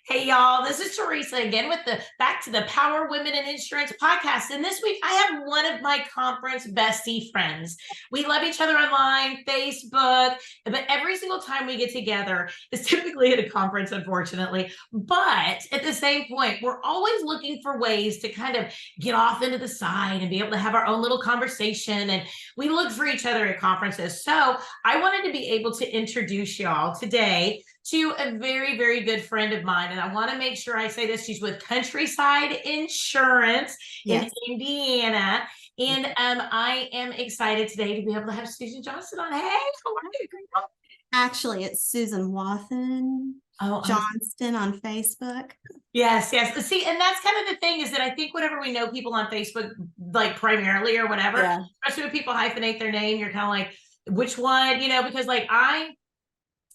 Hey y'all, this is Teresa again with the Back to the Power Women in Insurance podcast. And this week I have one of my conference bestie friends. We love each other online, Facebook, but every single time we get together is typically at a conference, unfortunately. But at the same point, we're always looking for ways to kind of get off into the side and be able to have our own little conversation. And we look for each other at conferences. So I wanted to be able to introduce y'all today to a very, very good friend of mine. And I want to make sure I say this. She's with Countryside Insurance in Indiana. And I am excited today to be able to have Susan Johnston on. Hey, how are you, girl? Actually, it's Susan Wathen Johnston on Facebook. Yes. See, and that's kind of the thing is that I think whenever we know people on Facebook, like primarily or whatever, especially when people hyphenate their name, you're kind of like, which one, because like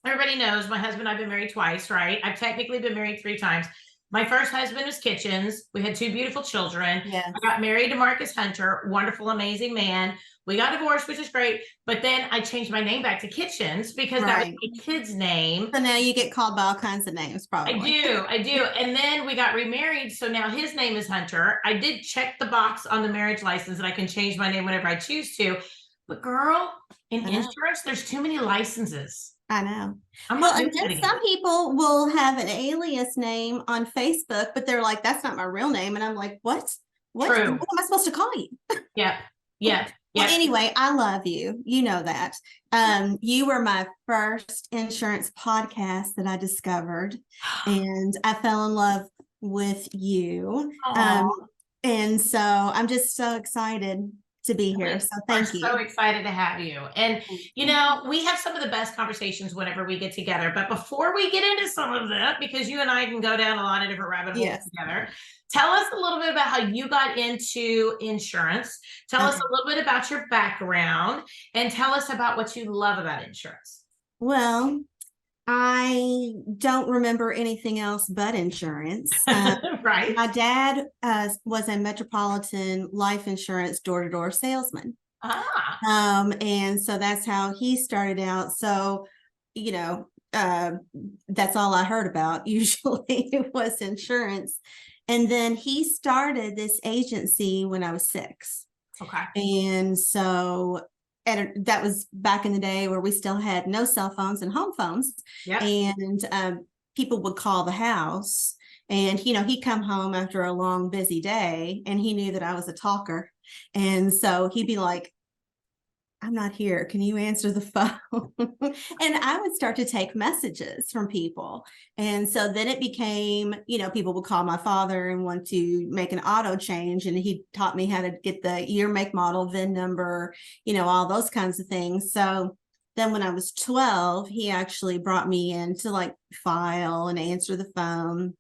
everybody knows my husband, I've been married twice, right? I've technically been married 3 times. My first husband was Kitchens. We had 2 beautiful children. Yes. I got married to Marcus Hunter, wonderful, amazing man. We got divorced, which is great. But then I changed my name back to Kitchens because that was my kid's name. So now you get called by all kinds of names, probably. I do. And then we got remarried. So now his name is Hunter. I did check the box on the marriage license that I can change my name whenever I choose to. But girl, in insurance, there's too many licenses. I know. And then some people will have an alias name on Facebook, but they're like, that's not my real name. And I'm like, what? What am I supposed to call you? Yeah. Well, anyway, I love you. You know that. You were my first insurance podcast that I discovered, and I fell in love with you. And so I'm just so excited to be here. So thank you. So excited to have you. And we have some of the best conversations whenever we get together. But before we get into some of that, because you and I can go down a lot of different rabbit holes together, tell us a little bit about how you got into insurance. Tell us a little bit about your background and tell us about what you love about insurance. Well, I don't remember anything else but insurance. Right. My dad was a Metropolitan life insurance door-to-door salesman. And so that's how he started out. So, that's all I heard about. Usually it was insurance. And then he started this agency when I was 6. Okay. And so that was back in the day where we still had no cell phones and home phones. Yep. And people would call the house, and he'd come home after a long busy day, and he knew that I was a talker, and so he'd be like, I'm not here, can you answer the phone? And I would start to take messages from people. And so then it became, people would call my father and want to make an auto change, and he taught me how to get the year, make, model, VIN number, all those kinds of things. So then when I was 12, he actually brought me in to file and answer the phone.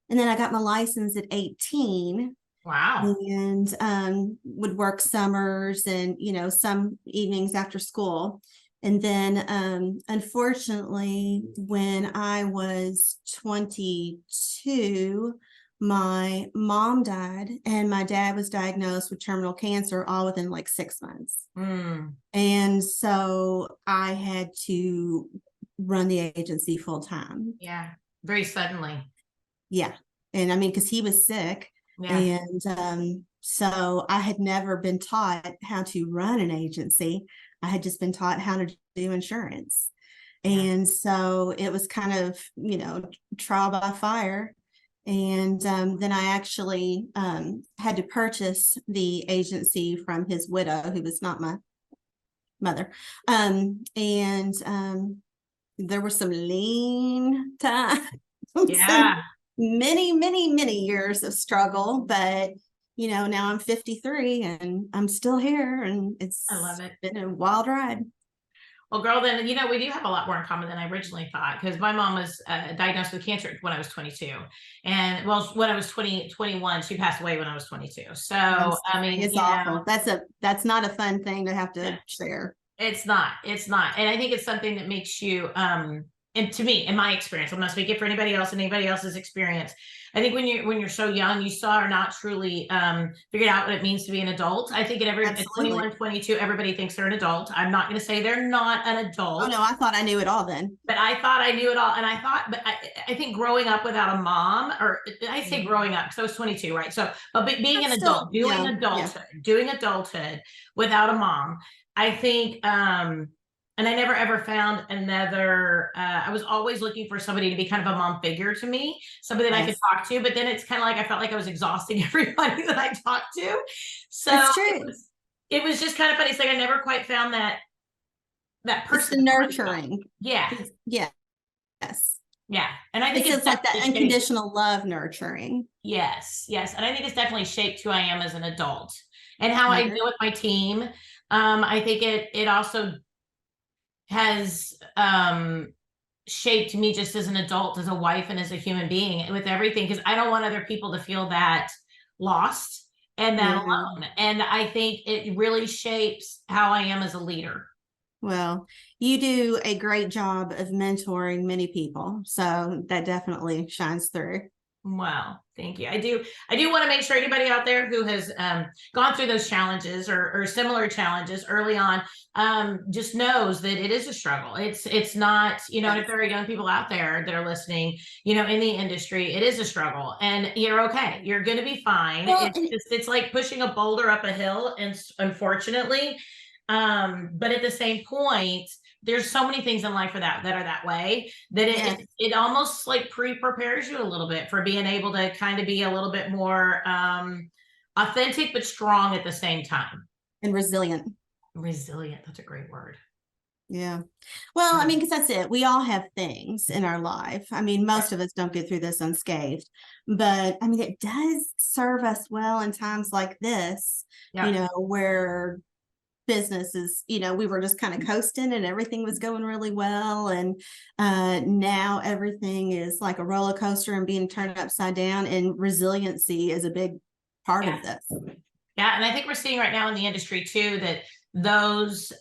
And then I got my license at 18. Wow. And would work summers and, some evenings after school. And then, unfortunately, when I was 22, my mom died and my dad was diagnosed with terminal cancer all within 6 months. And so I had to run the agency full time. Yeah. Very suddenly. Yeah. And I mean, because he was sick. Yeah. And so I had never been taught how to run an agency. I had just been taught how to do insurance. And so it was kind of, trial by fire. And then I actually had to purchase the agency from his widow, who was not my mother. And there were some lean times. Yeah. Many years of struggle, but now I'm 53 and I'm still here, and I love it. Been a wild ride. Well, girl, then we do have a lot more in common than I originally thought, because my mom was diagnosed with cancer when I was 22, and when I was 21, she passed away when I was 22. So I mean, it's awful. That's not a fun thing to have to share. It's not, and I think it's something that makes you and to me, in my experience, I'm not speaking for anybody else and anybody else's experience. I think when you're so young, you still are not truly figured out what it means to be an adult. I think at 21, 22, everybody thinks they're an adult. I'm not going to say they're not an adult. Oh no, I thought I knew it all then. But I thought I knew it all. And I think growing up without a mom, or I say growing up because I was 22, right? So, but being an adult, doing adulthood without a mom, I think, and I never ever found another, I was always looking for somebody to be kind of a mom figure to me, somebody that I could talk to, but then it's kind of like, I felt like I was exhausting everybody that I talked to. So it was just kind of funny. It's like, I never quite found that person. It's the nurturing. Yeah. Yeah. Yes. Yeah. And I think it's like that unconditional love nurturing. Yes. Yes. And I think it's definitely shaped who I am as an adult and how I deal with my team. I think it also has shaped me just as an adult, as a wife, and as a human being with everything, because I don't want other people to feel that lost and that alone. And I think it really shapes how I am as a leader. Well, you do a great job of mentoring many people, so that definitely shines through. Wow, thank you. I do want to make sure anybody out there who has gone through those challenges or similar challenges early on just knows that it is a struggle. It's not, you know, and if there are young people out there that are listening, you know, in the industry, it is a struggle, and you're okay. You're going to be fine. Well, it's like pushing a boulder up a hill, and unfortunately, but at the same point, there's so many things in life that are that way that it almost like prepares you a little bit for being able to kind of be a little bit more authentic, but strong at the same time. And resilient. Resilient. That's a great word. Yeah. Well, I mean, because that's it. We all have things in our life. I mean, most of us don't get through this unscathed, but I mean, it does serve us well in times like this, you know, where businesses, you know, we were just kind of coasting and everything was going really well, and now everything is like a roller coaster and being turned upside down, and resiliency is a big part of this. Yeah, and I think we're seeing right now in the industry too that those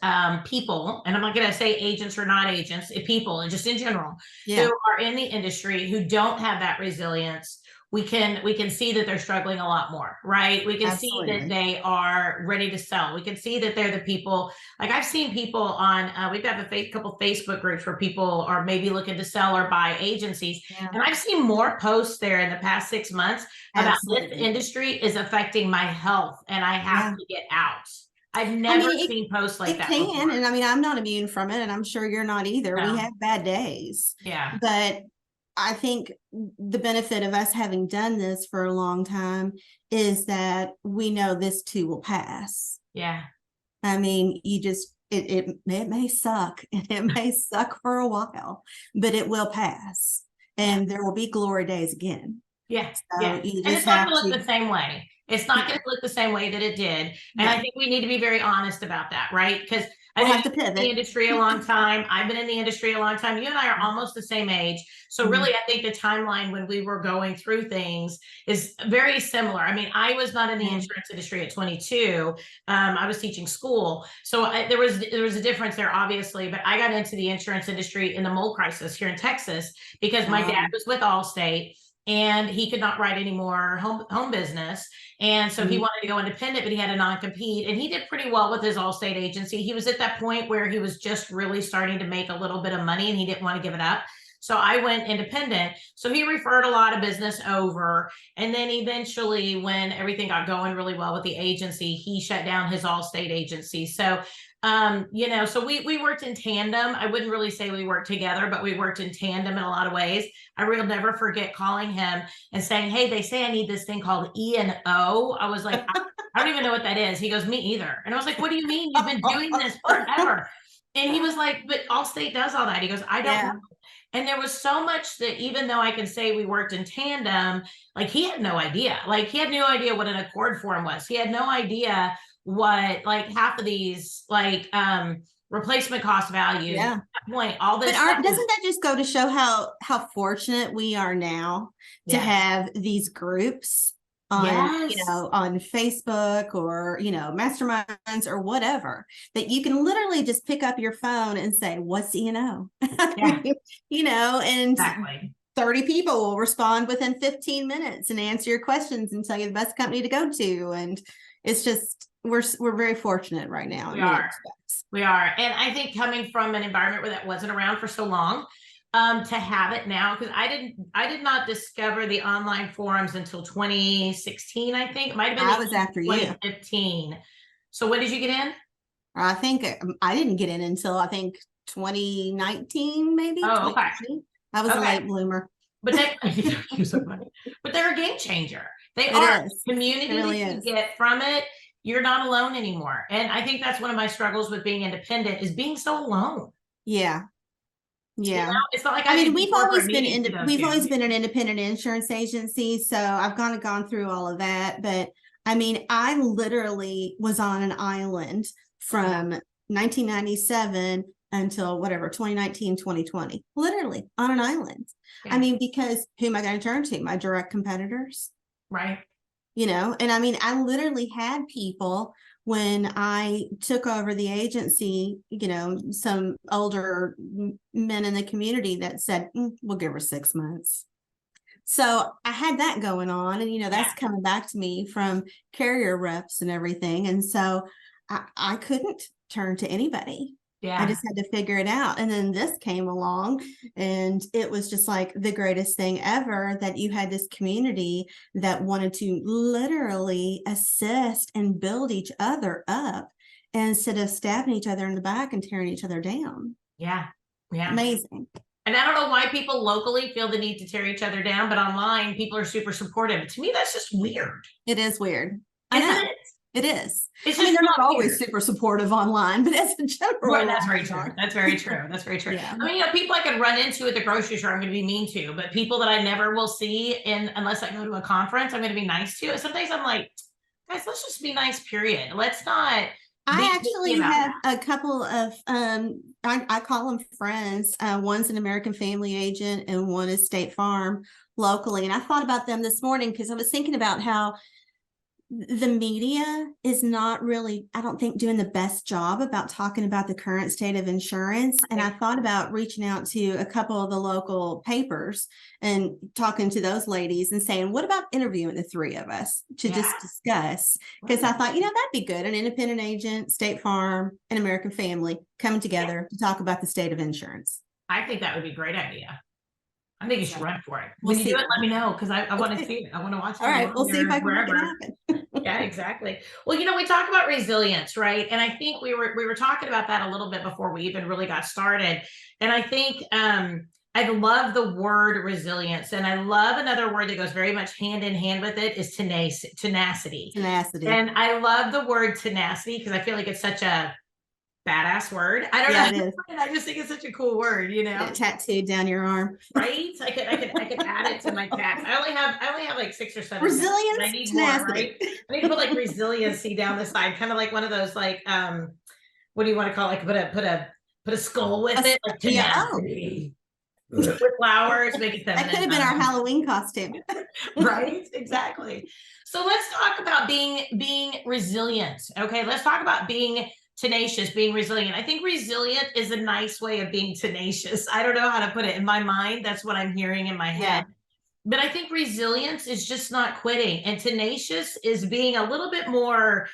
people, and I'm not going to say agents or not agents, people, and just in general, who are in the industry who don't have that resilience, we can see that they're struggling a lot more, right? We can see that they are ready to sell. We can see that they're the people, like I've seen people on, we've got a couple Facebook groups where people are maybe looking to sell or buy agencies. And I've seen more posts there in the past 6 months about this industry is affecting my health and I have to get out. I've never seen posts like that before. And I mean, I'm not immune from it, and I'm sure you're not either. No. We have bad days. Yeah. But I think the benefit of us having done this for a long time is that we know this too will pass. Yeah. I mean, you just, it may suck, and it may suck for a while, but it will pass, and there will be glory days again. Yeah. So and it's not going to look the same way. It's not going to look the same way that it did. And I think we need to be very honest about that, right? Because I have been in the industry a long time. I've been in the industry a long time. You and I are almost the same age. So really, I think the timeline when we were going through things is very similar. I mean, I was not in the insurance industry at 22. I was teaching school. So there was a difference there, obviously. But I got into the insurance industry in the mold crisis here in Texas because my dad was with Allstate. And he could not write any more home business. And so he wanted to go independent, but he had a non-compete, and he did pretty well with his Allstate agency. He was at that point where he was just really starting to make a little bit of money and he didn't want to give it up. So I went independent. So he referred a lot of business over. And then eventually when everything got going really well with the agency, he shut down his Allstate agency. So you know, so we worked in tandem. I wouldn't really say we worked together, but we worked in tandem in a lot of ways. I will never forget calling him and saying, hey, they say I need this thing called E&O. I was like, I don't even know what that is. He goes, me either. And I was like, what do you mean? You've been doing this forever. And he was like, but Allstate does all that. He goes, I don't know. And there was so much that even though I can say we worked in tandem, like he had no idea. Like he had no idea what an accord form was. He had no idea what like half of these like replacement cost value point all this. But doesn't that just go to show how fortunate we are now to have these groups on, Yes. on Facebook or, masterminds or whatever, that you can literally just pick up your phone and say, what's E&O? Yeah, And exactly. 30 people will respond within 15 minutes and answer your questions and tell you the best company to go to. And it's just, we're very fortunate right now in We many are. respects. We are. And I think coming from an environment where that wasn't around for so long, to have it now, because I did not discover the online forums until 2016, I think. It might have been I was after you. 2015. So when did you get in? I think I didn't get in until I think 2019, maybe. Oh, okay. I was a Okay. late bloomer. But you're so funny. But they're a game changer. They It are. is. Community It really that you is. get from it, you're not alone anymore. And I think that's one of my struggles with being independent, is being so alone. Yeah. Yeah. It's not like I mean, do corporate meetings to go we've to. always been an independent insurance agency, so I've gone through all of that. But I mean, I literally was on an island from 1997 until whatever 2019, 2020, literally on an island. Yeah. I mean, because who am I going to turn to? My direct competitors, Right. And I mean, I literally had people when I took over the agency, some older men in the community that said, we'll give her 6 months. So I had that going on, and that's coming back to me from carrier reps and everything. And so I couldn't turn to anybody. Yeah. I just had to figure it out. And then this came along, and it was just like the greatest thing ever, that you had this community that wanted to literally assist and build each other up instead of stabbing each other in the back and tearing each other down. Yeah. Yeah. Amazing. And I don't know why people locally feel the need to tear each other down, but online people are super supportive. To me, that's just weird. It is weird. I Isn't know. it? It is. It's I mean, just they're not really always weird. super supportive online, but as a general Right, that's very rule, true. That's very true. That's very true. Yeah. I mean, people I could run into at the grocery store, I'm going to be mean to, but people that I never will see unless I go to a conference, I'm going to be nice to. Sometimes I'm like, guys, let's just be nice, period. Let's not. I actually have that. a couple of I call them friends. One's an American Family agent and one is State Farm locally. And I thought about them this morning because I was thinking about how the media is not really, I don't think, doing the best job about talking about the current state of insurance. And I thought about reaching out to a couple of the local papers and talking to those ladies and saying, what about interviewing the three of us to just discuss? Because I thought, that'd be good. An independent agent, State Farm, and American Family coming together to talk about the state of insurance. I think that would be a great idea. I think you should run for it. We'll When you do it, let me know, because I want to see it. I want to watch it. All right, we'll see if I can make it happen. Yeah, exactly. Well, we talk about resilience, right? And I think we were talking about that a little bit before we even really got started. And I think I love the word resilience, and I love another word that goes very much hand in hand with it is tenacity. Tenacity. And I love the word tenacity because I feel like it's such a badass word. I don't know. It is. I just think it's such a cool word, tattooed down your arm. Right? I could add it to my tags. I only have like 6 or 7. Resilience. I need tenacity. more, right? I need to put like resiliency down the side, kind of like one of those like what do you want to call it? Like put a skull with it, like tenacity. With flowers, make it feminine. That could have been our Halloween costume. Right? Exactly. So let's talk about being resilient. Okay, let's talk about being tenacious, being resilient. I think resilient is a nice way of being tenacious. I don't know how to put it in my mind. That's what I'm hearing in my head. But I think resilience is just not quitting, and tenacious is being a little bit more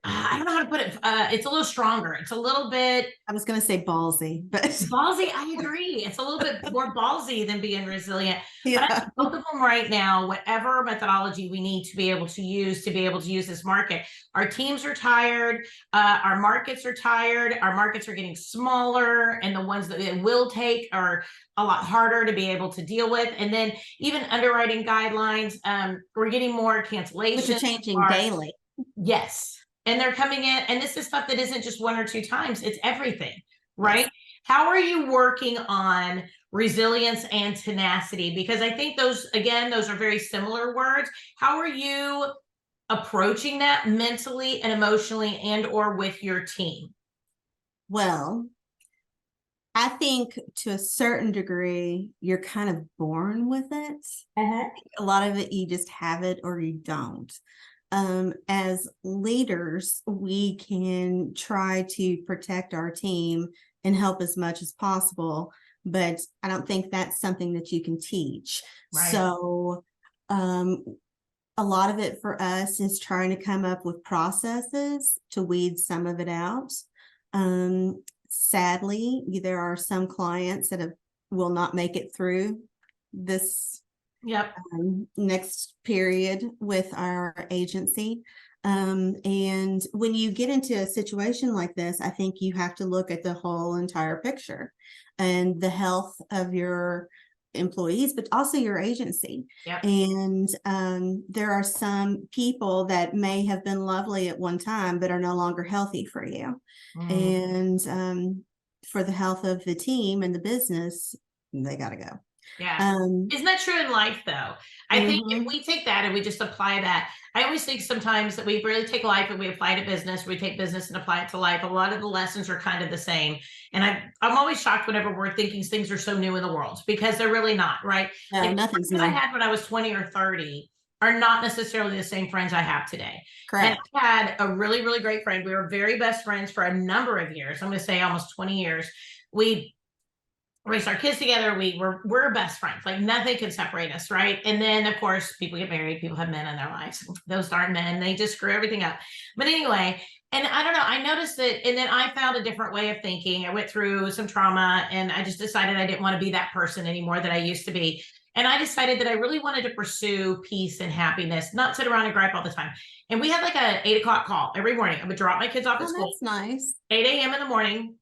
I don't know how to put it. It's a little stronger. It's a little bit. I was going to say ballsy, but ballsy. I agree. It's a little bit more ballsy than being resilient. Yeah. But I think both of them right now, whatever methodology we need to be able to use this market. Our teams are tired. Our markets are tired. Our markets are getting smaller, and the ones that it will take are a lot harder to be able to deal with. And then even underwriting guidelines, we're getting more cancellations. Which are changing daily. Yes. And they're coming in, and this is stuff that isn't just 1 or 2 times, it's everything, right? Yes. How are you working on resilience and tenacity? Because I think those are very similar words. How are you approaching that mentally and emotionally and or with your team? Well, I think to a certain degree, you're kind of born with it. A lot of it, you just have it or you don't. As leaders, we can try to protect our team and help as much as possible, but I don't think that's something that you can teach. Right. So, a lot of it for us is trying to come up with processes to weed some of it out. Sadly, there are some clients that will not make it through this Yep. Next period with our agency. And when you get into a situation like this, I think you have to look at the whole entire picture and the health of your employees, but also your agency. Yep. And there are some people that may have been lovely at one time, but are no longer healthy for you. And for the health of the team and the business, they got to go. Yeah. Isn't that true in life though? I think if we take that and we just apply that, I always think sometimes that we really take life and we apply it to business, we take business and apply it to life. A lot of the lessons are kind of the same. And I'm always shocked whenever we're thinking things are so new in the world, because they're really not, right? No, like nothing's the new. friends I had when I was 20 or 30 are not necessarily the same friends I have today. Correct. And I had a really, really great friend. We were very best friends for a number of years. I'm going to say almost 20 years. We raised our kids together. We're best friends. Like nothing can separate us, right? And then of course people get married, people have men in their lives. Those darn men, they just screw everything up. But anyway, and I don't know, I noticed that, and then I found a different way of thinking. I went through some trauma and I just decided I didn't want to be that person anymore that I used to be. And I decided that I really wanted to pursue peace and happiness, not sit around and gripe all the time. And we had like a 8 o'clock call every morning. I would drop my kids off at school. That's nice. 8 a.m. in the morning.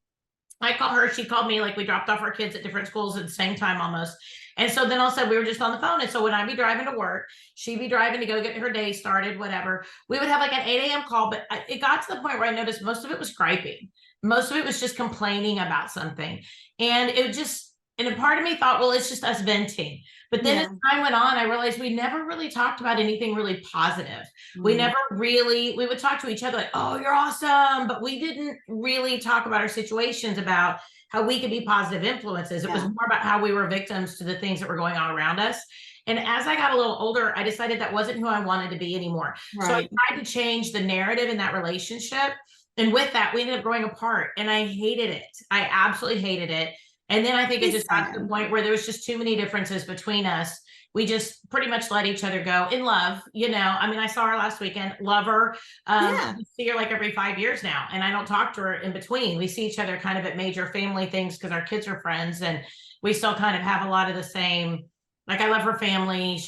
I call her, she called me, like we dropped off our kids at different schools at the same time almost. And so then all of a sudden we were just on the phone. And so when I'd be driving to work, she'd be driving to go get her day started, whatever. We would have like an 8 a.m. call, but it got to the point where I noticed most of it was griping. Most of it was just complaining about something. And it just, and a part of me thought, well, it's just us venting. But then as time went on, I realized we never really talked about anything really positive. We never really, we would talk to each other like, oh, you're awesome. But we didn't really talk about our situations, about how we could be positive influences. It was more about how we were victims to the things that were going on around us. And as I got a little older, I decided that wasn't who I wanted to be anymore. Right. So I tried to change the narrative in that relationship. And with that, we ended up growing apart. And I hated it. I absolutely hated it. And then I think it just got to the point where there was just too many differences between us. We just pretty much let each other go in love. You know, I mean, I saw her last weekend, love her. I see her like every 5 years now, and I don't talk to her in between. We see each other kind of at major family things because our kids are friends, and we still kind of have a lot of the same, like I love her family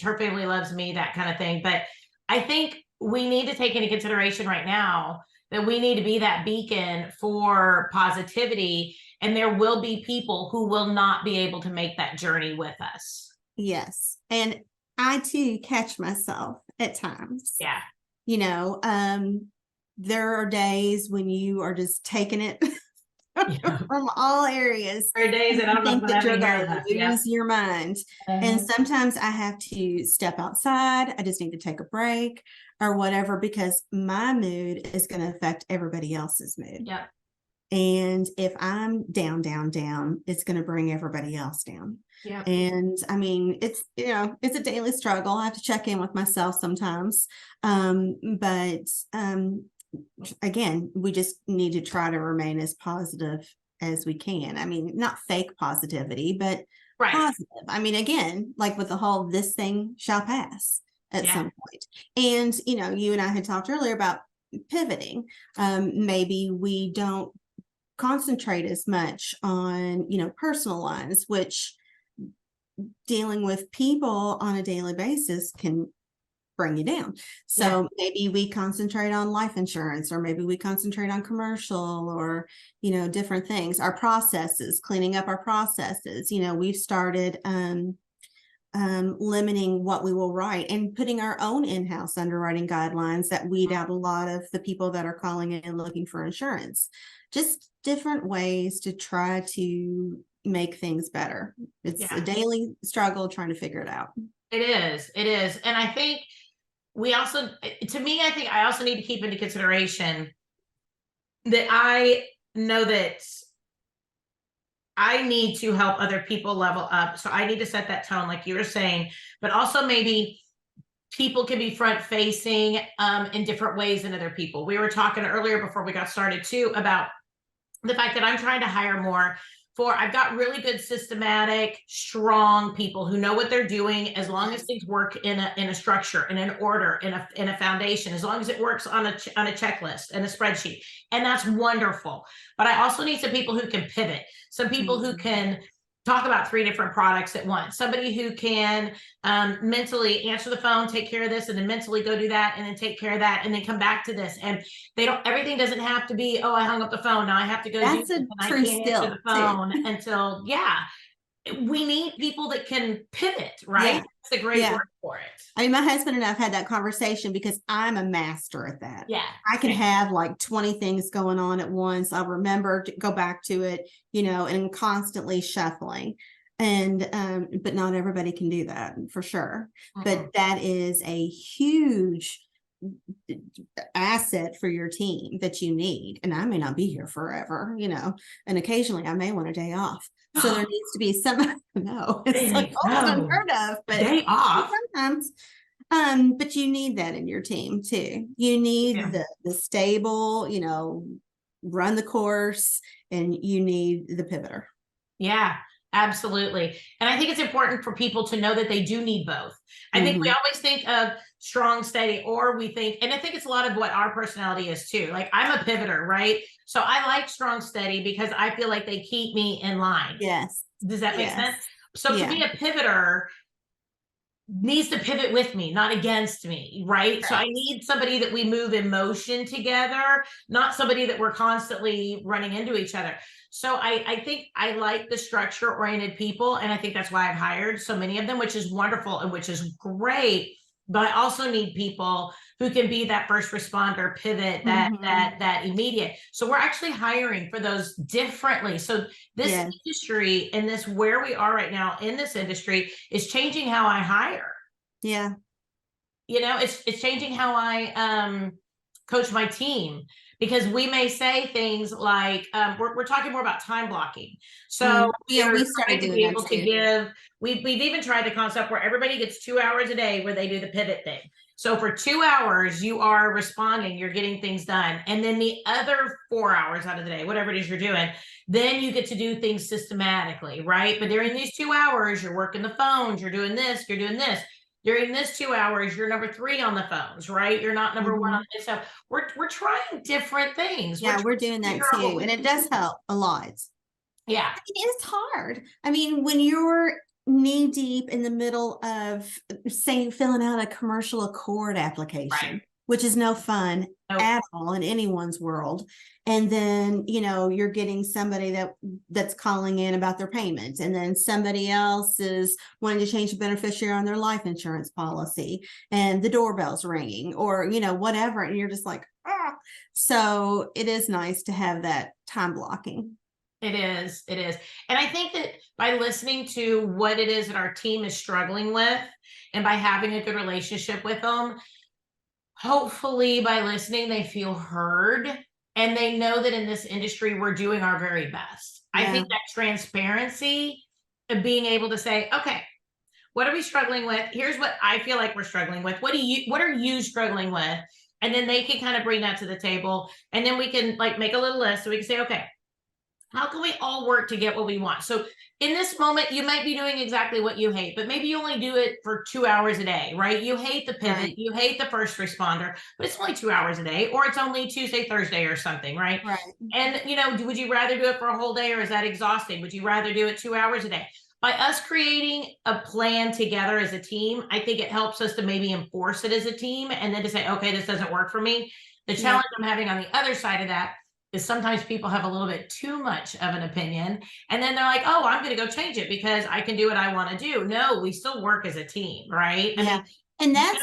loves me, that kind of thing. But I think we need to take into consideration right now that we need to be that beacon for positivity. And there will be people who will not be able to make that journey with us. Yes. And I too catch myself at times. Yeah. You know, there are days when you are just taking it from all areas. There are days that I don't think that you're going to lose your mind. And Uh-huh. sometimes I have to step outside. I just need to take a break or whatever, because my mood is going to affect everybody else's mood. Yeah. And if I'm down, it's going to bring everybody else down. Yeah. And I mean, it's, you know, it's a daily struggle. I have to check in with myself sometimes. But again, we just need to try to remain as positive as we can. I mean, not fake positivity, but positive. I mean, again, like with the whole, this thing shall pass at some point. And, you know, you and I had talked earlier about pivoting. Maybe we don't concentrate as much on, you know, personal lines, which dealing with people on a daily basis can bring you down. So maybe we concentrate on life insurance, or maybe we concentrate on commercial, or, you know, different things. Our processes, cleaning up our processes. You know, we've started limiting what we will write and putting our own in-house underwriting guidelines that weed out a lot of the people that are calling in and looking for insurance. Just different ways to try to make things better. It's a daily struggle trying to figure it out. It is. And I think we also, to me, I think I also need to keep into consideration that I know that I need to help other people level up. So I need to set that tone, like you were saying, but also maybe people can be front facing in different ways than other people. We were talking earlier before we got started too about the fact that I'm trying to hire more I've got really good, systematic, strong people who know what they're doing, as long as things work in a structure, in an order, in a foundation, as long as it works on a checklist and a spreadsheet. And that's wonderful. But I also need some people who can pivot, some people who can talk about 3 different products at once, somebody who can mentally answer the phone, take care of this, and then mentally go do that, and then take care of that, and then come back to this. And everything doesn't have to be, oh, I hung up the phone, now I have to go do this, and I can't answer the phone until, we need people that can pivot, right? That's a great word for it. I mean, my husband and I have had that conversation because I'm a master at that. Yeah. I can have like 20 things going on at once. I'll remember to go back to it, and constantly shuffling. And, but not everybody can do that for sure. But that is a huge asset for your team that you need. And I may not be here forever, and occasionally I may want a day off. So there needs to be some, no, it's like unheard of, but day off sometimes. But you need that in your team too. You need the stable, run the course, and you need the pivoter. Yeah, absolutely. And I think it's important for people to know that they do need both. I think we always think of strong, steady, or we think, and I think it's a lot of what our personality is too. Like, I'm a pivoter, right? So I like strong, steady because I feel like they keep me in line. Yes. Does that make sense? So to be a pivoter needs to pivot with me, not against me, right? So I need somebody that we move in motion together, not somebody that we're constantly running into each other. So I think I like the structure-oriented people, and I think that's why I've hired so many of them, which is wonderful and which is great. But I also need people who can be that first responder pivot, that immediate. So we're actually hiring for those differently. So this industry and this where we are right now in this industry is changing how I hire. Yeah. It's changing how I coach my team, because we may say things like we're talking more about time blocking. So we started to be able to give. We've even tried the concept where everybody gets 2 hours a day where they do the pivot thing. So for 2 hours, you are responding, you're getting things done. And then the other 4 hours out of the day, whatever it is you're doing, then you get to do things systematically, right? But during these 2 hours, you're working the phones, you're doing this, you're doing this. During this 2 hours, you're number 3 on the phones, right? You're not number 1 on it. So we're trying different things. Yeah, we're doing that too. And it does help a lot. Yeah. It's hard. I mean, when you're knee deep in the middle of, say, filling out a commercial accord application, which is no fun at all in anyone's world. And then, you're getting somebody that's calling in about their payments, and then somebody else is wanting to change the beneficiary on their life insurance policy, and the doorbell's ringing, or, whatever. And you're just like, ah. So it is nice to have that time blocking. It is. And I think that by listening to what it is that our team is struggling with, and by having a good relationship with them, hopefully by listening, they feel heard, and they know that in this industry, we're doing our very best. I think that transparency of being able to say, okay, what are we struggling with? Here's what I feel like we're struggling with. What are you struggling with? And then they can kind of bring that to the table, and then we can make a little list, so we can say, okay, how can we all work to get what we want? So in this moment, you might be doing exactly what you hate, but maybe you only do it for 2 hours a day, right? You hate the pivot, you hate the first responder, but it's only 2 hours a day, or it's only Tuesday, Thursday or something, right? And, would you rather do it for a whole day, or is that exhausting? Would you rather do it 2 hours a day? By us creating a plan together as a team, I think it helps us to maybe enforce it as a team, and then to say, okay, this doesn't work for me. The challenge I'm having on the other side of that is sometimes people have a little bit too much of an opinion, and then they're like, oh, I'm going to go change it because I can do what I want to do. No, we still work as a team, right? I mean, and that's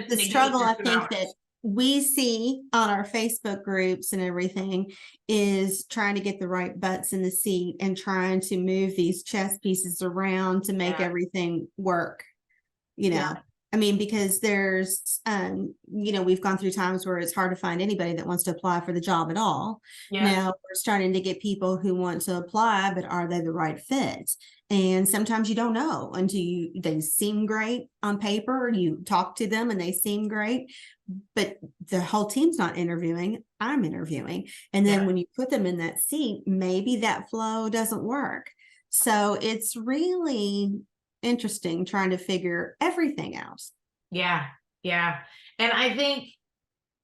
the struggle I think that we see on our Facebook groups and everything, is trying to get the right butts in the seat and trying to move these chess pieces around to make everything work. I I mean, because there's, we've gone through times where it's hard to find anybody that wants to apply for the job at all. Yeah. Now we're starting to get people who want to apply, but are they the right fit? And sometimes you don't know until they seem great on paper. You talk to them and they seem great, but the whole team's not interviewing. I'm interviewing. And then when you put them in that seat, maybe that flow doesn't work. So it's really interesting trying to figure everything out. Yeah. Yeah. And I think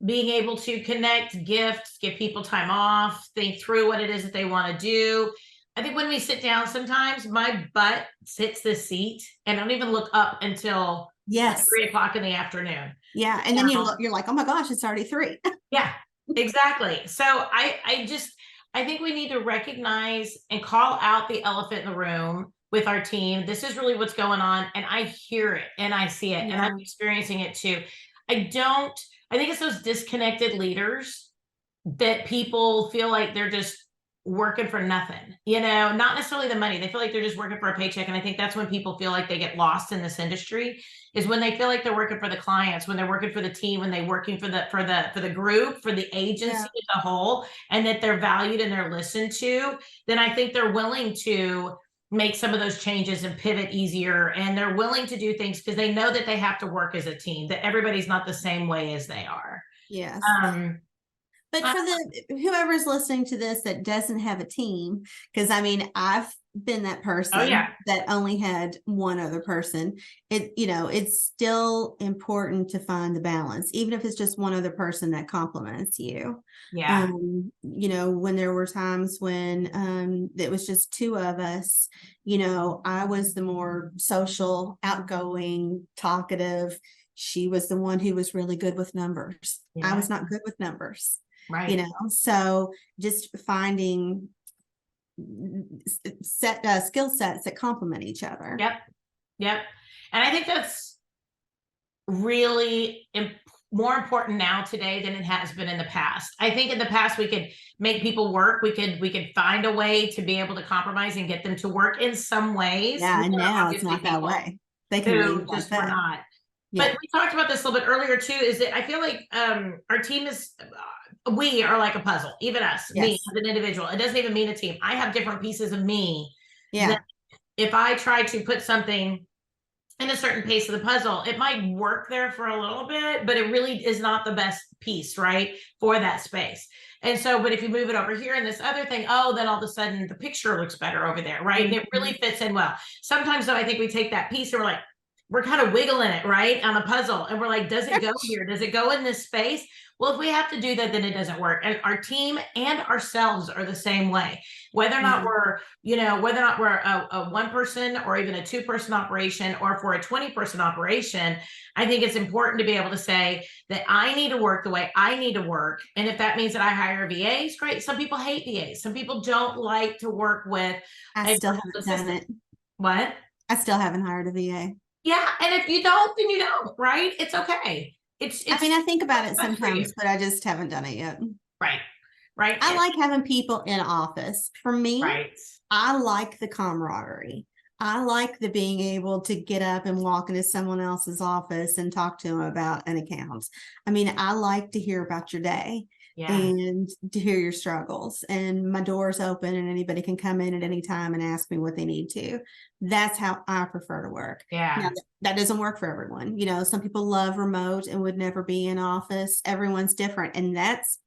being able to connect, gifts, give people time off, think through what it is that they want to do. I think when we sit down, sometimes my butt hits the seat and I don't even look up until 3:00 in the afternoon. Yeah. And then you're like, oh my gosh, it's already 3. Yeah, exactly. So I think we need to recognize and call out the elephant in the room with our team. This is really what's going on. And I hear it and I see it and I'm experiencing it too. I think it's those disconnected leaders that people feel like they're just working for nothing, not necessarily the money. They feel like they're just working for a paycheck. And I think that's when people feel like they get lost in this industry, is when they feel like they're working for the clients, when they're working for the team, when they're working for the group, for the agency as a whole, and that they're valued and they're listened to. Then I think they're willing to make some of those changes and pivot easier. And they're willing to do things because they know that they have to work as a team, that everybody's not the same way as they are. Yes. But for whoever's listening to this that doesn't have a team, because I mean, I've been that person that only had one other person. It's still important to find the balance, even if it's just one other person that compliments you. Yeah. When there were times when it was just 2 of us, I was the more social, outgoing, talkative. She was the one who was really good with numbers. I was not good with numbers. Right. So just finding skill sets that complement each other. Yep. And I think that's really more important now today than it has been in the past. I think in the past we could make people work. We could find a way to be able to compromise and get them to work in some ways. Yeah, and now it's not that way. They can leave just like we're that. not. Yeah. But we talked about this a little bit earlier too, is that I feel like our team is we are like a puzzle, even us, me as an individual. It doesn't even mean a team. I have different pieces of me. Yeah. If I try to put something in a certain piece of the puzzle, it might work there for a little bit, but it really is not the best piece, right, for that space. And so, but if you move it over here and this other thing, then all of a sudden the picture looks better over there, right? And it really fits in well. Sometimes though, I think we take that piece and we're kind of wiggling it, right, on the puzzle. And we're like, does it go here? Does it go in this space? Well, if we have to do that, then it doesn't work. And our team and ourselves are the same way. Whether or not we're, a 1-person or even a 2-person operation, or if we're a 20-person operation, I think it's important to be able to say that I need to work the way I need to work. And if that means that I hire VAs, great. Some people hate VAs. Some people don't like to work with. I still haven't done it. What? I still haven't hired a VA. Yeah. And if you don't, then you don't, right? It's okay. I think about it sometimes, but I just haven't done it yet. Right. I like having people in office. For me, I like the camaraderie. I like the being able to get up and walk into someone else's office and talk to them about an account. I mean, I like to hear about your day and to hear your struggles. And my door's open and anybody can come in at any time and ask me what they need to. That's how I prefer to work. Yeah. Now, that doesn't work for everyone. Some people love remote and would never be in office. Everyone's different. And that's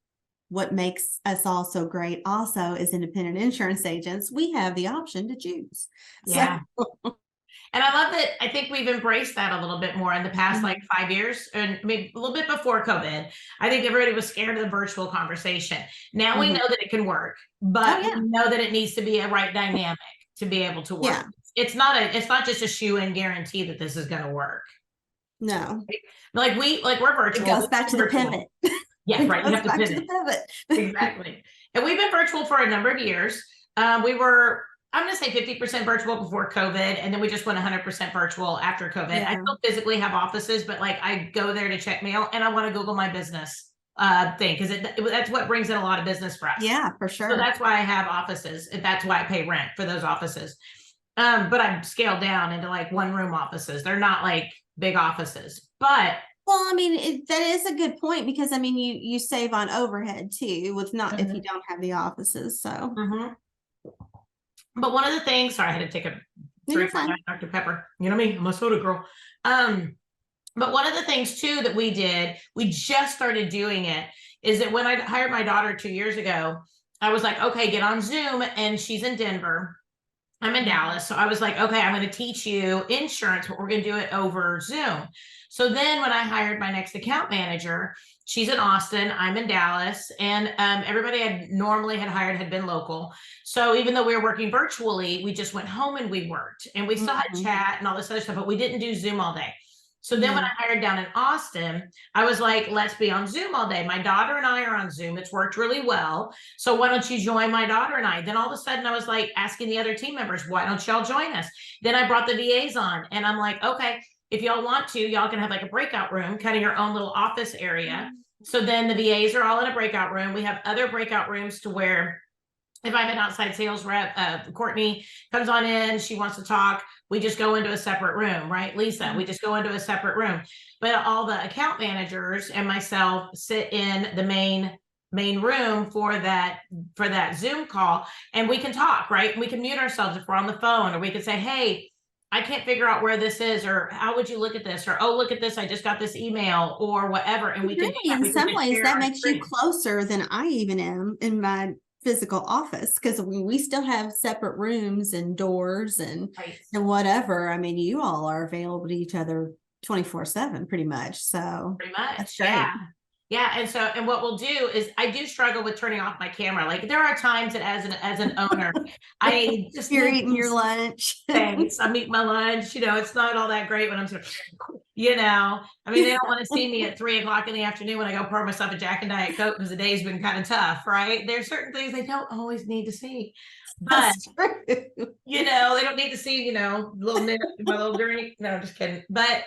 what makes us all so great also as independent insurance agents. We have the option to choose. Yeah. And I love that. I think we've embraced that a little bit more in the past, 5 years, and maybe a little bit before COVID. I think everybody was scared of the virtual conversation. Now we know that it can work, but we know that it needs to be a right dynamic to be able to work. Yeah. It's not just a shoe-in guarantee that this is going to work. No. Like we're virtual. It goes back to the pivot. Yeah, right. You have to pivot. Exactly. And we've been virtual for a number of years. We were, I'm going to say 50% virtual before COVID. And then we just went 100% virtual after COVID. Yeah. I still physically have offices, but I go there to check mail and I want to Google my business thing, because that's what brings in a lot of business for us. Yeah, for sure. So that's why I have offices. And that's why I pay rent for those offices. But I've scaled down into 1-room offices. They're not big offices. But well, I mean, that is a good point, because I mean, you save on overhead too with not if you don't have the offices. So, but one of the things, sorry, I had to take a no, you're fine. Dr. Pepper. You know me, I'm a soda girl. But one of the things too that we did, we just started doing it, is that when I hired my daughter 2 years ago, I was like, okay, get on Zoom, and she's in Denver. I'm in Dallas. So I was like, okay, I'm going to teach you insurance, but we're going to do it over Zoom. So then when I hired my next account manager, she's in Austin, I'm in Dallas, and everybody I normally had hired had been local. So even though we were working virtually, we just went home and we worked, and we still had chat and all this other stuff, but we didn't do Zoom all day. So then when I hired down in Austin, I was like, let's be on Zoom all day. My daughter and I are on Zoom. It's worked really well. So why don't you join my daughter and I? Then all of a sudden I was like asking the other team members, why don't y'all join us? Then I brought the VAs on, and I'm like, okay, if y'all want to, y'all can have like a breakout room, kind of your own little office area. So then the VAs are all in a breakout room. We have other breakout rooms to where if I'm an outside sales rep, Courtney comes on in, she wants to talk, we just go into a separate room, right? Lisa, we just go into a separate room. But all the account managers and myself sit in the main room for that Zoom call, and we can talk, right? We can mute ourselves if we're on the phone, or we can say, hey, I can't figure out where this is, or how would you look at this, or oh, look at this, I just got this email, or whatever. And we really, can in some ways that makes you closer than I even am in my physical office, because we still have separate rooms and doors and whatever. I mean, you all are available to each other 24/7 pretty much. So pretty much, that's great. Yeah. And what we'll do is, I do struggle with turning off my camera. Like there are times that as an owner, I just you're eating your lunch. Thanks. I'm eating my lunch. It's not all that great when I'm sort of, I mean, they don't want to see me at 3:00 in the afternoon when I go pour myself a Jack and Diet Coke because the day's been kind of tough, right? There's certain things they don't always need to see. But they don't need to see, little nip, my little drink. No, just kidding. But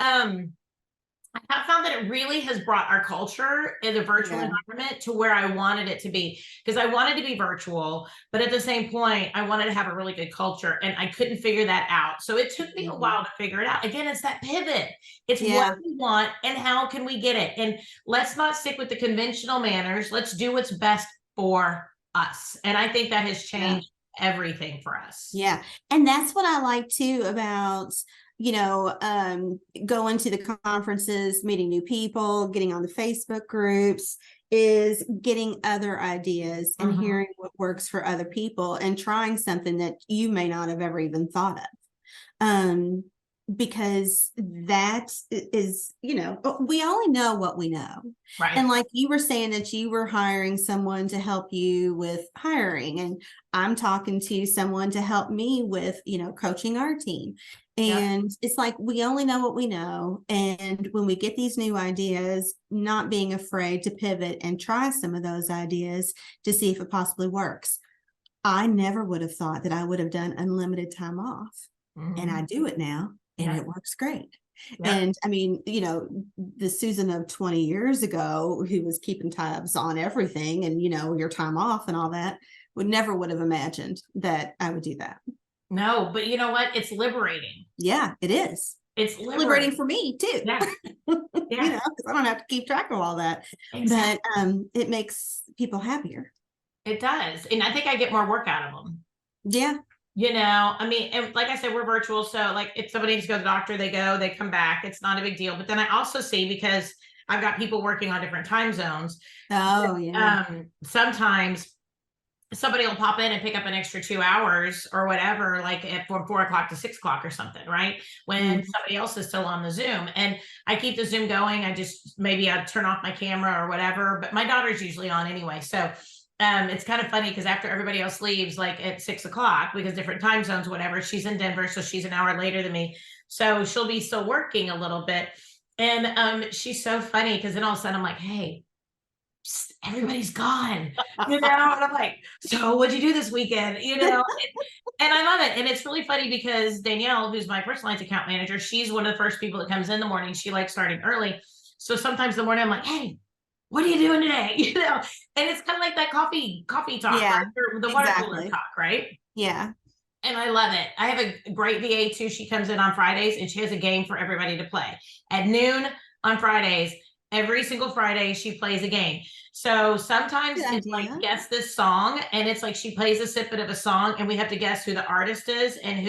I have found that it really has brought our culture in the virtual environment to where I wanted it to be, because I wanted to be virtual, but at the same point, I wanted to have a really good culture, and I couldn't figure that out. So it took me a while to figure it out. Again, it's that pivot. It's what we want and how can we get it? And let's not stick with the conventional manners. Let's do what's best for us. And I think that has changed everything for us. Yeah. And that's what I like too about going to the conferences, meeting new people, getting on the Facebook groups, is getting other ideas and hearing what works for other people and trying something that you may not have ever even thought of. Because that is, we only know what we know. Right. And like you were saying that you were hiring someone to help you with hiring, and I'm talking to someone to help me with, coaching our team. And it's like, we only know what we know. And when we get these new ideas, not being afraid to pivot and try some of those ideas to see if it possibly works. I never would have thought that I would have done unlimited time off. And I do it now, and it works great. And I mean, the Susan of 20 years ago, who was keeping tabs on everything and, your time off and all that, would have imagined that I would do that. No, but you know what? It's liberating. Yeah, it is. It's liberating for me too. Yeah. Because I don't have to keep track of all that. Exactly. But it makes people happier. It does. And I think I get more work out of them. Yeah. I mean, and like I said, we're virtual. So like if somebody needs to go to the doctor, they go, they come back. It's not a big deal. But then I also see, because I've got people working on different time zones. Oh, yeah. Sometimes somebody will pop in and pick up an extra 2 hours or whatever, like from 4:00 to 6:00 or something, right? When somebody else is still on the Zoom, and I keep the Zoom going. Maybe I turn off my camera or whatever, but my daughter's usually on anyway. So it's kind of funny because after everybody else leaves, like at 6:00, because different time zones, whatever, she's in Denver. So she's an hour later than me. So she'll be still working a little bit. And she's so funny because then all of a sudden I'm like, hey, everybody's gone, and I'm like, so what'd you do this weekend? And I love it. And it's really funny because Danielle, who's my personalized account manager, she's one of the first people that comes in the morning. She likes starting early. So sometimes in the morning I'm like, hey, what are you doing today? And it's kind of like that coffee talk, yeah, right? Or the water cooler talk, right? Yeah. And I love it. I have a great VA too. She comes in on Fridays and she has a game for everybody to play at noon on Fridays. Every single Friday, she plays a game. So sometimes Good it's like, idea. guess this song, and it's like she plays a snippet of a song, and we have to guess who the artist is and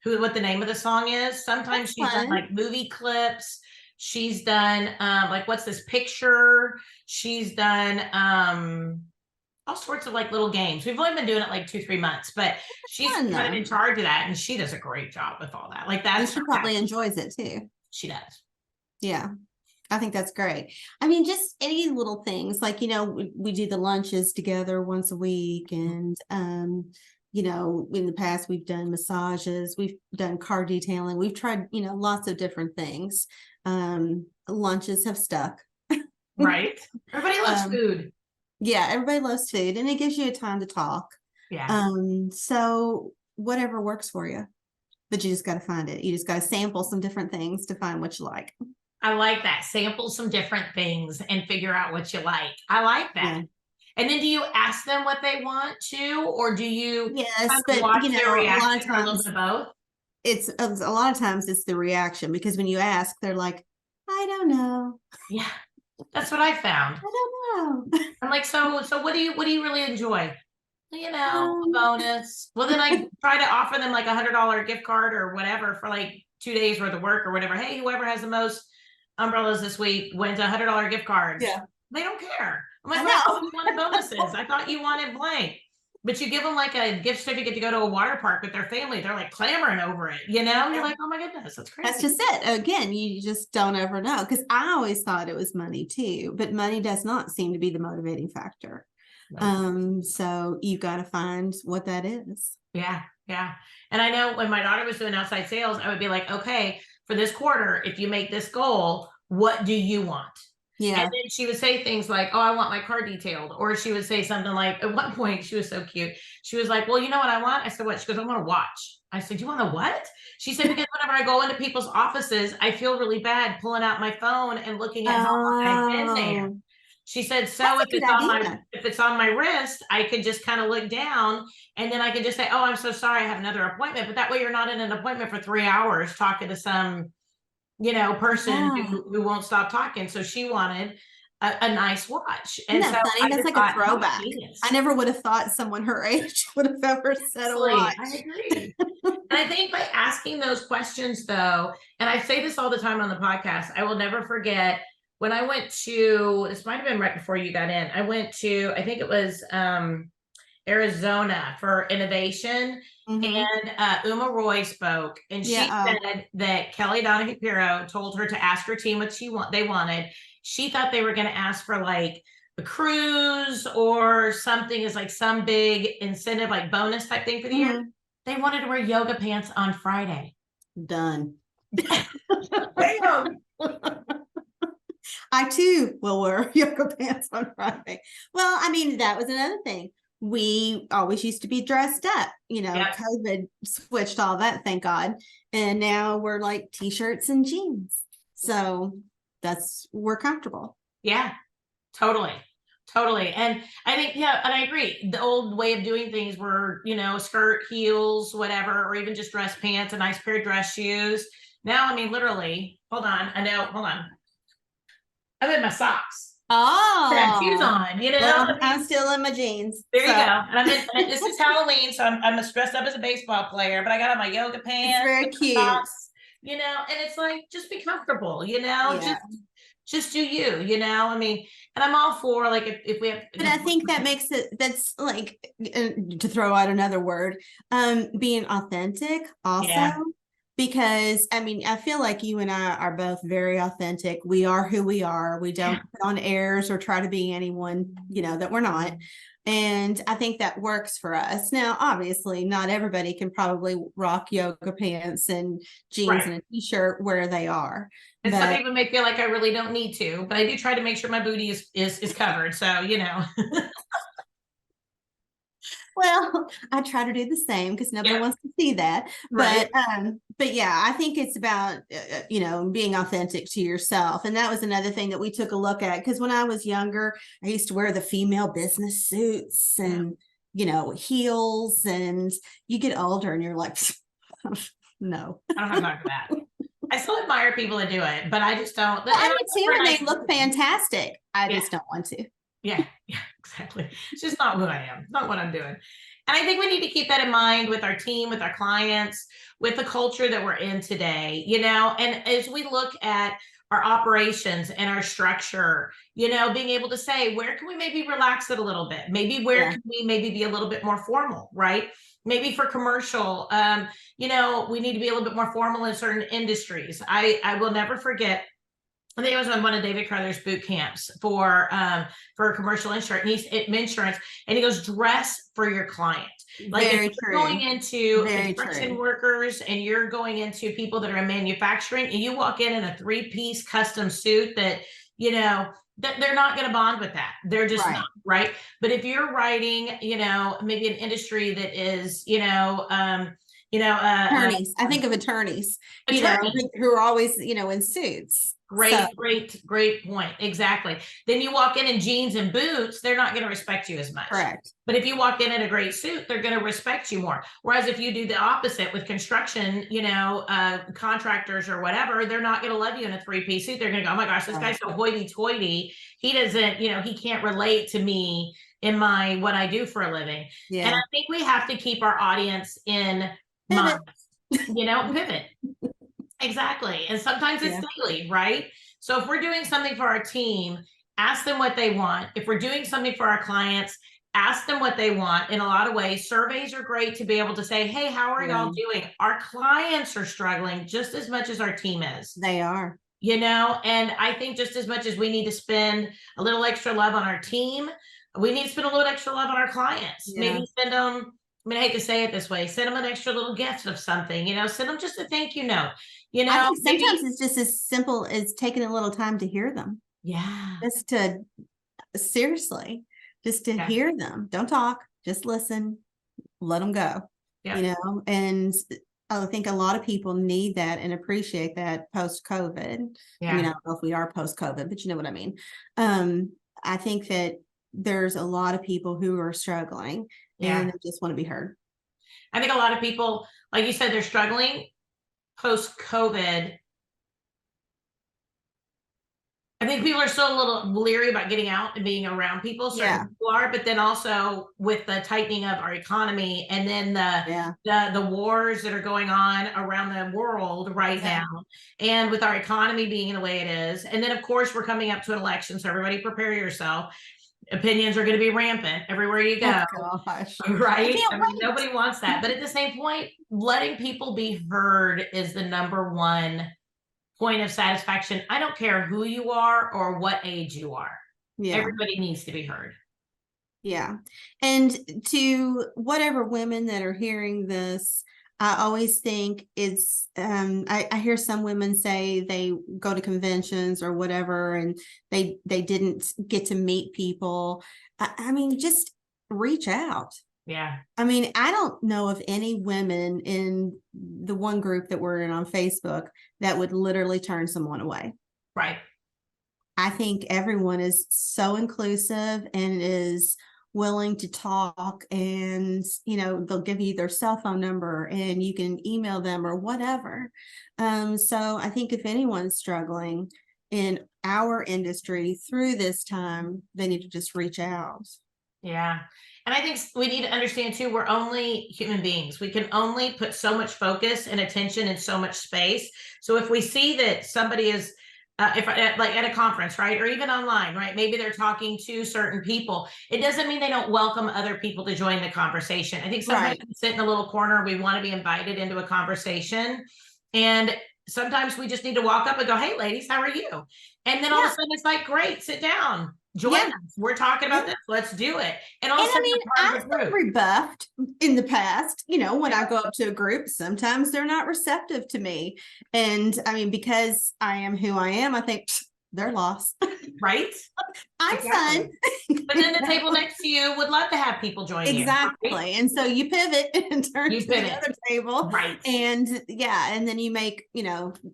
what the name of the song is. Sometimes That's she's done fun. like movie clips. She's done like, what's this picture? She's done all sorts of like little games. We've only been doing it like 2-3 months, but she's Fun kind of though. in charge of that, and she does a great job with all that. Like, And that's she her probably passion. enjoys it too. She does. Yeah. I think that's great. I mean, just any little things like, we do the lunches together once a week. And, in the past, we've done massages, we've done car detailing, we've tried, lots of different things. Lunches have stuck. Right. Everybody loves Um, food. yeah, everybody loves food and it gives you a time to talk. Yeah. So whatever works for you, but you just got to find it. You just got to sample some different things to find what you like. I like that. Sample some different things and figure out what you like. I like that. Yeah. And then do you ask them what they want to, or do you kind Yes, of but watch their a lot of reaction, or a little times bit of both? it's a lot of times it's the reaction because when you ask, they're like, I don't know. Yeah. That's what I found. I don't know. I'm like, so what do you really enjoy? A Um, bonus. Well, then I try to offer them like $100 gift card or whatever for like 2 days worth of work or whatever. Hey, whoever has the most umbrellas this week wins $100 gift cards. yeah, They don't care. I'm like, I well, I thought know. you wanted bonuses. I thought you wanted blank. But you give them like a gift certificate to go to a water park with their family. They're like clamoring over it. You're like, oh my goodness, that's That's crazy. just it. Again, you just don't ever know because I always thought it was money too, but money does not seem to be the motivating factor. No. So you got to find what that is. Yeah, yeah. And I know when my daughter was doing outside sales, I would be like, okay, for this quarter, if you make this goal, what do you want? And Yeah. then she would say things like, oh, I want my car detailed. Or she would say something like, at one point, she was so cute. She was like, well, you know what I want? I said, what? She goes, I want a watch. I said, you want a what? She said, because whenever I go into people's offices, I feel really bad pulling out my phone and looking at how long I've been there. Oh, She said, so that's if a good it's on my idea. if it's on my wrist, I could just kind of look down and then I could just say, oh, I'm so sorry, I have another appointment. But that way you're not in an appointment for 3 hours talking to some, person Yeah. who won't stop talking. So she wanted a nice watch. Isn't And so that funny? I That's just like a thought, how throwback. I genius. never would have thought someone her age would have ever said a Seriously, I watch. agree. And I think by asking those questions, though, and I say this all the time on the podcast, I will never forget when I went to, this might have been right before you got in. I went to, I think it was Arizona for innovation. Mhm. And Uma Roy spoke, and Yeah. she said that Kelly Donahue Piro told her to ask her team what they wanted. She thought they were going to ask for like a cruise or something as like some big incentive, like bonus type thing for the year. Mhm. They wanted to wear yoga pants on Friday. Done. Bam! I too will wear yoga pants on Friday. Well, I mean, that was another thing. We always used to be dressed up. Yep. COVID switched all that, thank God. And now we're like t-shirts and jeans. So we're comfortable. Yeah, totally. Totally. And I think, yeah, and I agree. The old way of doing things were, skirt, heels, whatever, or even just dress pants, a nice pair of dress shoes. Now, I mean, literally, hold on. Hold on. I'm in my socks. I got shoes Oh, on, well, I mean, I'm still in my jeans. there you So go. And this is Halloween, so I'm dressed up as a baseball player, but I got on my yoga it's pants, very cute. socks, and it's like, just be comfortable, Yeah. just do you, I mean, and I'm all for like, if we have, But I think that makes that's like to throw out another word, being authentic also. yeah, Because I mean, I feel like you and I are both very authentic. We are who we are. We don't put on airs or try to be anyone, that we're not. And I think that works for us. Now, obviously, not everybody can probably rock yoga pants and jeans right. and a t-shirt where they are. And some But people may feel like I really don't need to, but I do try to make sure my booty is covered. So, well, I try to do the same because nobody yeah, wants to see that. right. But yeah, I think it's about being authentic to yourself, and that was another thing that we took a look at because when I was younger, I used to wear the female business suits, and heels, and you get older and you're like, no. I don't have time for that. I still admire people that do it, but I just don't. Well, I would see when they look fantastic. I just don't want to. Yeah, exactly. It's just not who I am, not what I'm doing. And I think we need to keep that in mind with our team, with our clients, with the culture that we're in today, and as we look at our operations and our structure, being able to say, where can we maybe relax it a little bit? Maybe where can we maybe be a little bit more formal, right? Maybe for commercial, we need to be a little bit more formal in certain industries. I will never forget, I think I was on one of David Carruthers boot camps for commercial insurance, and he goes, dress for your client. Like Very if you're going into construction workers and you're going into people that are in manufacturing, and you walk in a 3-piece custom suit that, that they're not going to bond with that. They're just not, right? But if you're writing, maybe an industry that is, attorneys. I think of attorneys, who are always, in suits. Great point. Exactly. Then you walk in jeans and boots, they're not going to respect you as much. Correct. But if you walk in a great suit, they're going to respect you more. Whereas if you do the opposite with construction, contractors or whatever, they're not going to love you in a 3-piece suit. They're going to go, oh my gosh, this guy's so hoity-toity. He doesn't, he can't relate to me in what I do for a living. Yeah. And I think we have to keep our audience in mind, pivot. Exactly. And sometimes it's daily, right? So if we're doing something for our team, ask them what they want. If we're doing something for our clients, ask them what they want. In a lot of ways, surveys are great to be able to say, hey, how are y'all doing? Our clients are struggling just as much as our team is. They are. And I think just as much as we need to spend a little extra love on our team, we need to spend a little extra love on our clients. Maybe send them, I hate to say it this way, send them an extra little gift of something, send them just a thank you note. I think sometimes it's just as simple as taking a little time to hear them. Yeah. Just to hear them. Don't talk, just listen, let them go. Yeah. And I think a lot of people need that and appreciate that post-COVID. Yeah. I don't know if we are post-COVID, but you know what I mean. I think that there's a lot of people who are struggling and they just want to be heard. I think a lot of people, like you said, they're struggling post-COVID. I think people are still a little leery about getting out and being around people. Certain people are, but then also with the tightening of our economy and then the wars that are going on around the world right now, and with our economy being the way it is, and then of course we're coming up to an election, so everybody prepare yourself. Opinions are going to be rampant everywhere you go. Oh, gosh. Right? Nobody wants that. But at the same point, letting people be heard is the number one point of satisfaction. I don't care who you are or what age you are. Yeah. Everybody needs to be heard. Yeah. And to whatever women that are hearing this, I always think it's, I hear some women say they go to conventions or whatever, and they didn't get to meet people. I mean, just reach out. Yeah. I mean, I don't know of any women in the one group that we're in on Facebook that would literally turn someone away. Right. I think everyone is so inclusive and is willing to talk, and they'll give you their cell phone number and you can email them or whatever. So I think if anyone's struggling in our industry through this time, they need to just reach out. Yeah. And I think we need to understand too, we're only human beings. We can only put so much focus and attention in so much space. So if we see that somebody is like at a conference, right? Or even online, right? Maybe they're talking to certain people. It doesn't mean they don't welcome other people to join the conversation. I think sometimes we sit in a little corner. We want to be invited into a conversation. And sometimes we just need to walk up and go, hey, ladies, how are you? And then all of a sudden it's like, great, sit down. Join us. We're talking about this. Let's do it. And also, I've been rebuffed in the past, when I go up to a group, sometimes they're not receptive to me. And because I am who I am, I think they're lost. Right? I'm fun. But then the table next to you would love to have people join you. Exactly. Right? And so you pivot and turn to the other table. Right. And and then you make,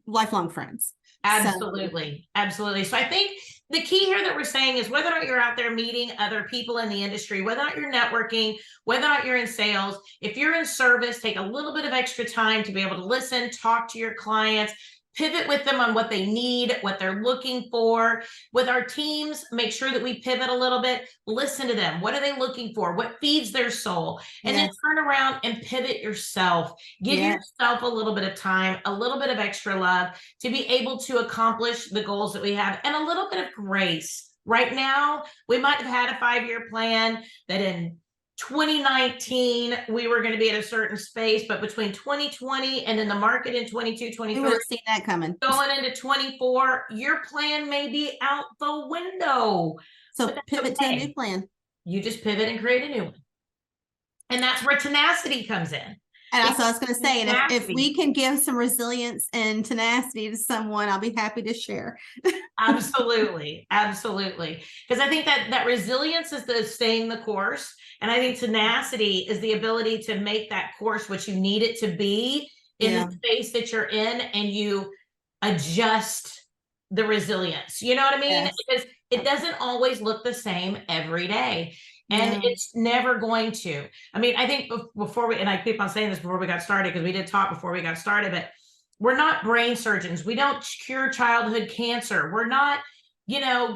lifelong friends. Absolutely. Absolutely. So I think the key here that we're saying is whether or not you're out there meeting other people in the industry, whether or not you're networking, whether or not you're in sales, if you're in service, take a little bit of extra time to be able to listen, talk to your clients, pivot with them on what they need, what they're looking for. With our teams, make sure that we pivot a little bit, listen to them. What are they looking for? What feeds their soul? And then turn around and pivot yourself. Give yourself a little bit of time, a little bit of extra love to be able to accomplish the goals that we have, and a little bit of grace. Right now, we might have had a 5-year plan that in 2019 we were going to be at a certain space, but between 2020 and then the market in 22, 23, we would have seen that coming. Going into 24, your plan may be out the window. So pivot to a new plan. You just pivot and create a new one. And that's where tenacity comes in. And also, I was going to say, and if we can give some resilience and tenacity to someone, I'll be happy to share. Absolutely. Absolutely. Because I think that resilience is the staying the course. And I think tenacity is the ability to make that course what you need it to be in the space that you're in, and you adjust the resilience. You know what I mean? Yes. Because it doesn't always look the same every day. And it's never going to. I mean, I think before we, and I keep on saying this before we got started, because we did talk before we got started, but we're not brain surgeons. We don't cure childhood cancer. We're not,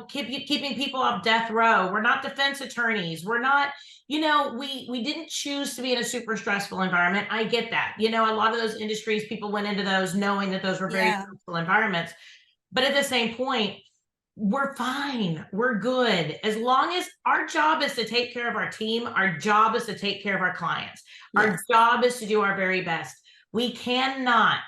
keeping people off death row. We're not defense attorneys. We're not, we didn't choose to be in a super stressful environment. I get that. A lot of those industries, people went into those knowing that those were very stressful environments. But at the same point, we're fine. We're good. As long as our job is to take care of our team, our job is to take care of our clients. Our job is to do our very best. We cannot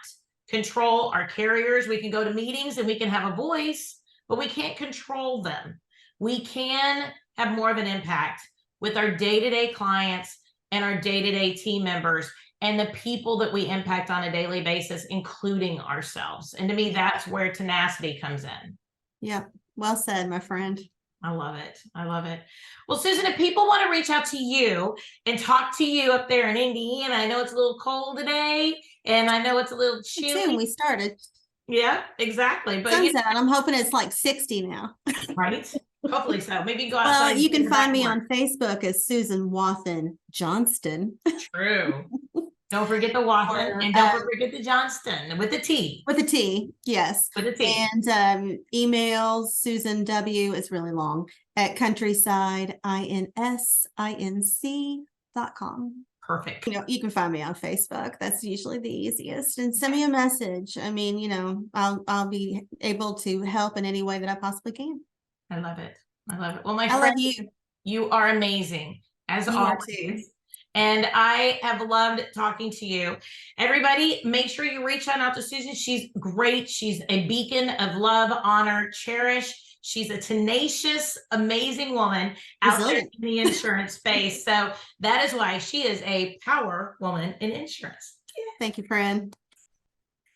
control our carriers. We can go to meetings and we can have a voice, but we can't control them. We can have more of an impact with our day-to-day clients and our day-to-day team members and the people that we impact on a daily basis, including ourselves. And to me, that's where tenacity comes in. Yep. Well said, my friend. I love it. I love it. Well, Susan, if people want to reach out to you and talk to you up there in Indiana, I know it's a little cold today, and I know it's a little chilly. Soon we started. Yeah, exactly. But sun's out. I'm hoping it's like 60 now. Right? Hopefully so. Maybe go outside. Well, you can find me on Facebook as Susan Wathen Johnston. True. Don't forget the Wathen, and don't forget the Johnston with the T. With the T, yes. With the T. And email Susan W. It's really long at countrysideinsinc.com. Perfect. You can find me on Facebook. That's usually the easiest. And send me a message. I mean, I'll be able to help in any way that I possibly can. I love it. I love it. Well, my friend, love you. You are amazing as always. And I have loved talking to you. Everybody, make sure you reach out to Susan. She's great. She's a beacon of love, honor, cherish. She's a tenacious, amazing woman out there in the insurance space. So that is why she is a power woman in insurance. Yeah. Thank you, friend.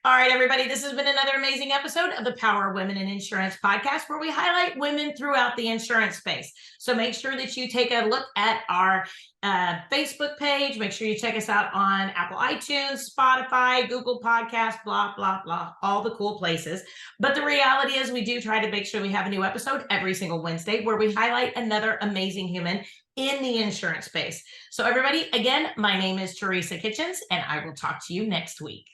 All right, everybody, this has been another amazing episode of the Power Women in Insurance podcast, where we highlight women throughout the insurance space. So make sure that you take a look at our Facebook page. Make sure you check us out on Apple iTunes, Spotify, Google Podcasts, blah, blah, blah, all the cool places. But the reality is we do try to make sure we have a new episode every single Wednesday where we highlight another amazing human in the insurance space. So everybody, again, my name is Teresa Kitchens, and I will talk to you next week.